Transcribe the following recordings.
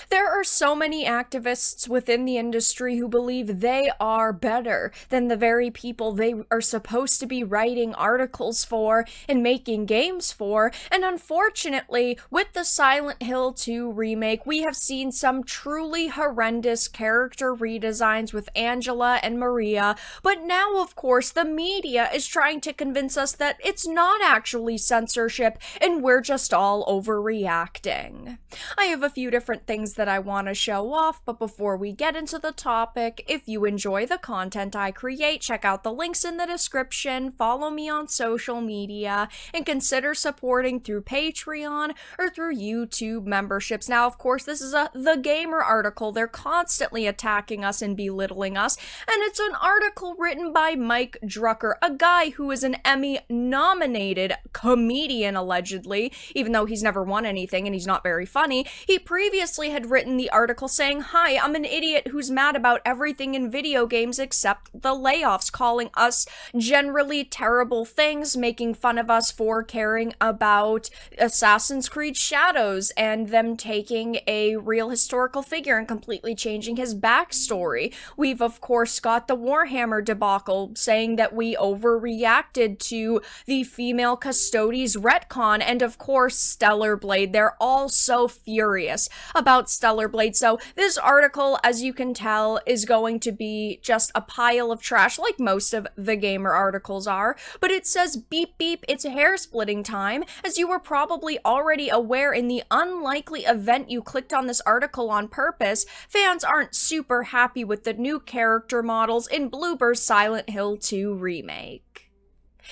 There are so many activists within the industry who believe they are better than the very people they are supposed to be writing articles for and making games for, and unfortunately, with the Silent Hill 2 remake, we have seen some truly horrendous character redesigns with Angela and Maria, but now, of course, the media is trying to convince us that it's not actually censorship and we're just all overreacting. I have a few different things that I want to show off, but before we get into the topic, if you enjoy the content I create, check out the links in the description, follow me on social media, and consider supporting through Patreon or through YouTube memberships. Now, of course, this is a The Gamer article. They're constantly attacking us and belittling us, and it's an article written by Mike Drucker, a guy who is an Emmy-nominated comedian, allegedly, even though he's never won anything and he's not very funny. He previously had written the article saying, "Hi, I'm an idiot who's mad about everything in video games except the layoffs, calling us generally terrible things, making fun of us for caring about Assassin's Creed Shadows and them taking a real historical figure and completely changing his backstory. We've, of course, got the Warhammer debacle, saying that we overreacted to the female Custodes retcon, and of course, Stellar Blade. They're all so furious about Stellar Blade." So this article, as you can tell, is going to be just a pile of trash, like most of the Gamer articles are, but it says, "Beep beep, it's hair splitting time." As you were probably already aware, in the unlikely event you clicked on this article on purpose, fans aren't super happy with the new character models in Bloober's Silent Hill 2 remake.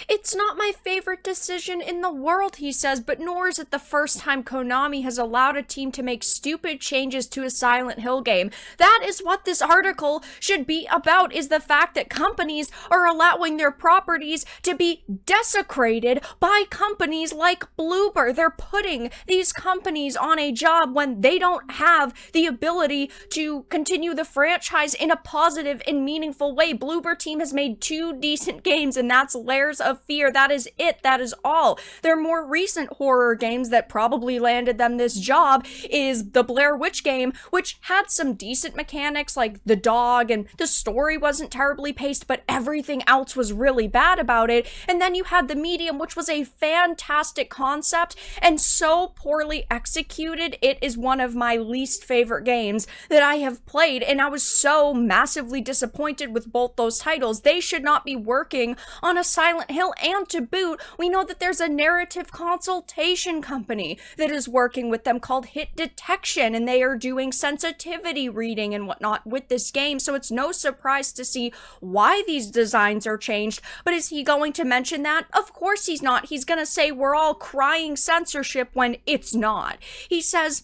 "It's not my favorite decision in the world," he says, "but nor is it the first time Konami has allowed a team to make stupid changes to a Silent Hill game." That is what this article should be about, is the fact that companies are allowing their properties to be desecrated by companies like Bloober. They're putting these companies on a job when they don't have the ability to continue the franchise in a positive and meaningful way. Bloober team has made 2 decent games, and that's Layers of Fear. That is it. That is all. Their more recent horror games that probably landed them this job is the Blair Witch game, which had some decent mechanics like the dog, and the story wasn't terribly paced, but everything else was really bad about it. And then you had The Medium, which was a fantastic concept and so poorly executed, it is one of my least favorite games that I have played, and I was so massively disappointed with both those titles. They should not be working on a Silent Hill, and to boot, we know that there's a narrative consultation company that is working with them called Hit Detection, and they are doing sensitivity reading and whatnot with this game, so it's no surprise to see why these designs are changed. But is he going to mention that? Of course he's not. He's gonna say we're all crying censorship when it's not. He says,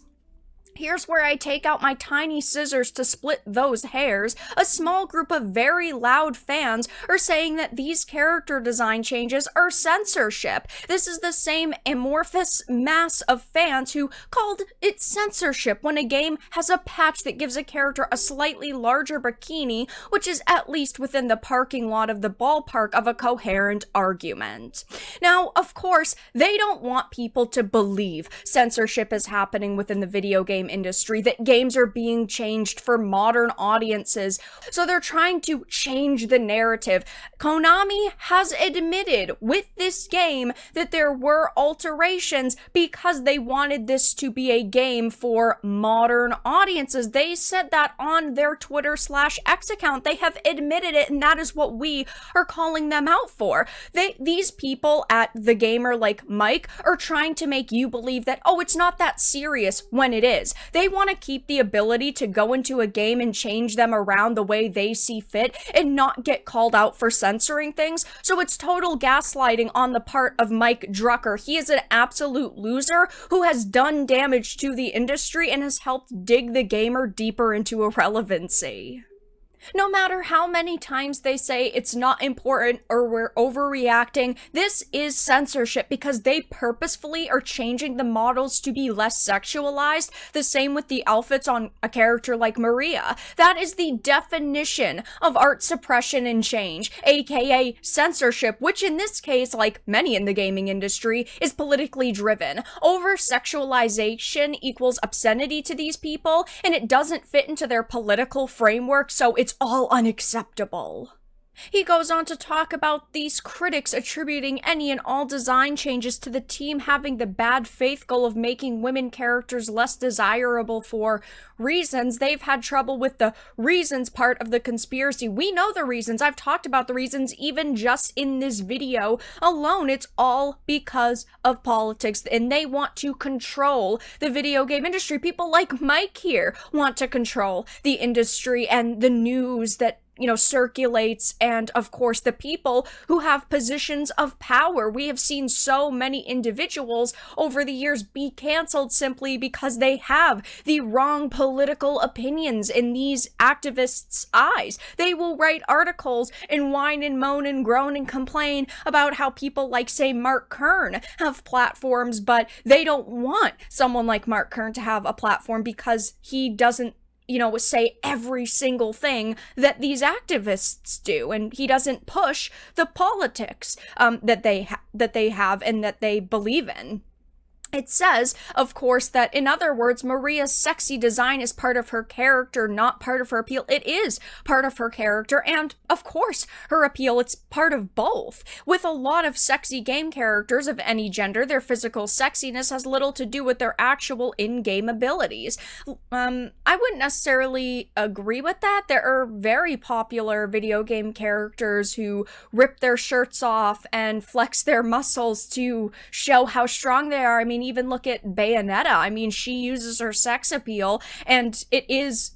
"Here's where I take out my tiny scissors to split those hairs. A small group of very loud fans are saying that these character design changes are censorship. This is the same amorphous mass of fans who called it censorship when a game has a patch that gives a character a slightly larger bikini, which is at least within the parking lot of the ballpark of a coherent argument." Now, of course, they don't want people to believe censorship is happening within the video game industry, that games are being changed for modern audiences, so they're trying to change the narrative. Konami has admitted with this game that there were alterations because they wanted this to be a game for modern audiences. They said that on their Twitter/X account. They have admitted it, and that is what we are calling them out for. These people at The Gamer, like Mike, are trying to make you believe that, oh, it's not that serious, when it is. They want to keep the ability to go into a game and change them around the way they see fit and not get called out for censoring things. So it's total gaslighting on the part of Mike Drucker. He is an absolute loser who has done damage to the industry and has helped dig The Gamer deeper into irrelevancy. No matter how many times they say it's not important or we're overreacting, this is censorship because they purposefully are changing the models to be less sexualized. The same with the outfits on a character like Maria. That is the definition of art suppression and change, aka censorship, which in this case, like many in the gaming industry, is politically driven. Over-sexualization equals obscenity to these people, and it doesn't fit into their political framework, so it's all unacceptable. He goes on to talk about these critics attributing any and all design changes to the team having the bad faith goal of making women characters less desirable for reasons. They've had trouble with the reasons part of the conspiracy. We know the reasons. I've talked about the reasons even just in this video alone. It's all because of politics, and they want to control the video game industry. People like Mike here want to control the industry and the news that circulates, and of course the people who have positions of power. We have seen so many individuals over the years be canceled simply because they have the wrong political opinions in these activists' eyes. They will write articles and whine and moan and groan and complain about how people like, say, Mark Kern have platforms, but they don't want someone like Mark Kern to have a platform because he doesn't say every single thing that these activists do, and he doesn't push the politics that they have and that they believe in. It says, of course, that in other words, Maria's sexy design is part of her character, not part of her appeal. It is part of her character and, of course, her appeal. It's part of both. With a lot of sexy game characters of any gender, their physical sexiness has little to do with their actual in-game abilities. I wouldn't necessarily agree with that. There are very popular video game characters who rip their shirts off and flex their muscles to show how strong they are. I mean, even look at Bayonetta. I mean, she uses her sex appeal, and it is,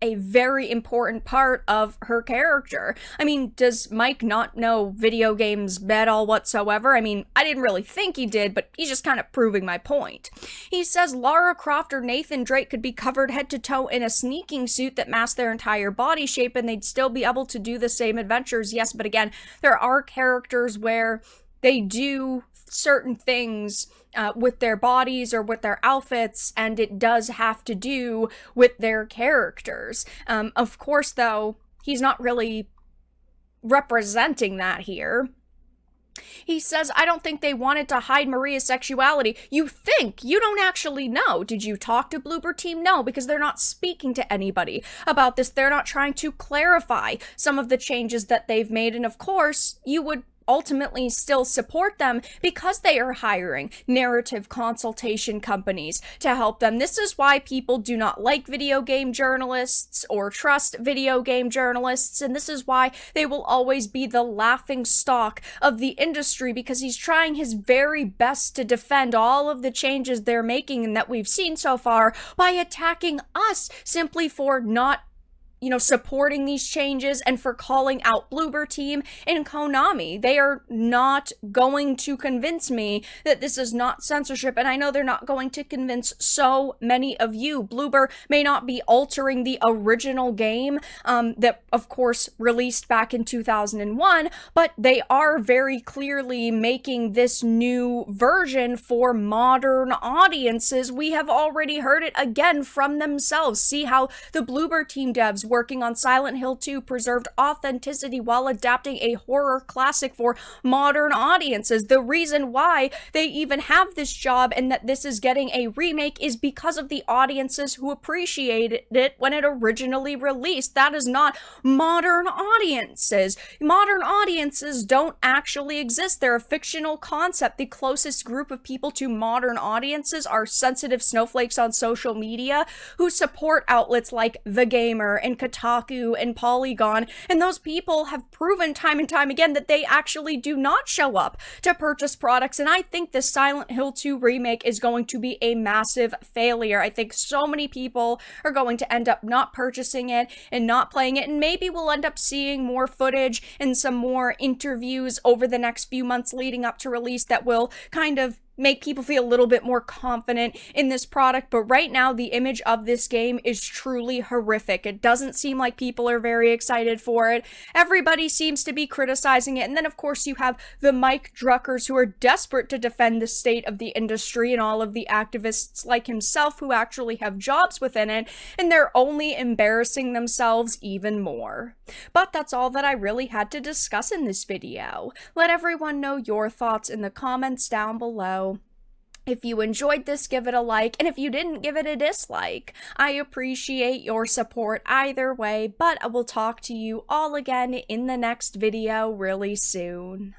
a very important part of her character. I mean, does Mike not know video games at all whatsoever? I mean, I didn't really think he did, but he's just kind of proving my point. He says Lara Croft or Nathan Drake could be covered head to toe in a sneaking suit that masked their entire body shape, and they'd still be able to do the same adventures. Yes, but again, there are characters where they do certain things with their bodies or with their outfits, and it does have to do with their characters. Of course, though, he's not really representing that here. He says, I don't think they wanted to hide Maria's sexuality. You think? You don't actually know. Did you talk to Bloober Team? No, because they're not speaking to anybody about this. They're not trying to clarify some of the changes that they've made, and of course, you would ultimately still support them because they are hiring narrative consultation companies to help them. This is why people do not like video game journalists or trust video game journalists, and this is why they will always be the laughing stock of the industry, because he's trying his very best to defend all of the changes they're making and that we've seen so far by attacking us simply for not supporting these changes and for calling out Bloober Team and Konami. They are not going to convince me that this is not censorship, and I know they're not going to convince so many of you. Bloober may not be altering the original game that, of course, released back in 2001, but they are very clearly making this new version for modern audiences. We have already heard it again from themselves. See how the Bloober Team devs working on Silent Hill 2 preserved authenticity while adapting a horror classic for modern audiences. The reason why they even have this job and that this is getting a remake is because of the audiences who appreciated it when it originally released. That is not modern audiences. Modern audiences don't actually exist. They're a fictional concept. The closest group of people to modern audiences are sensitive snowflakes on social media who support outlets like The Gamer and Kotaku and Polygon, and those people have proven time and time again that they actually do not show up to purchase products, and I think the Silent Hill 2 remake is going to be a massive failure. I think so many people are going to end up not purchasing it and not playing it, and maybe we'll end up seeing more footage and some more interviews over the next few months leading up to release that will kind of make people feel a little bit more confident in this product. But right now, the image of this game is truly horrific. It doesn't seem like people are very excited for it. Everybody seems to be criticizing it. And then, of course, you have the Mike Druckers who are desperate to defend the state of the industry and all of the activists like himself who actually have jobs within it. And they're only embarrassing themselves even more. But that's all that I really had to discuss in this video. Let everyone know your thoughts in the comments down below. If you enjoyed this, give it a like, and if you didn't, give it a dislike. I appreciate your support either way, but I will talk to you all again in the next video really soon.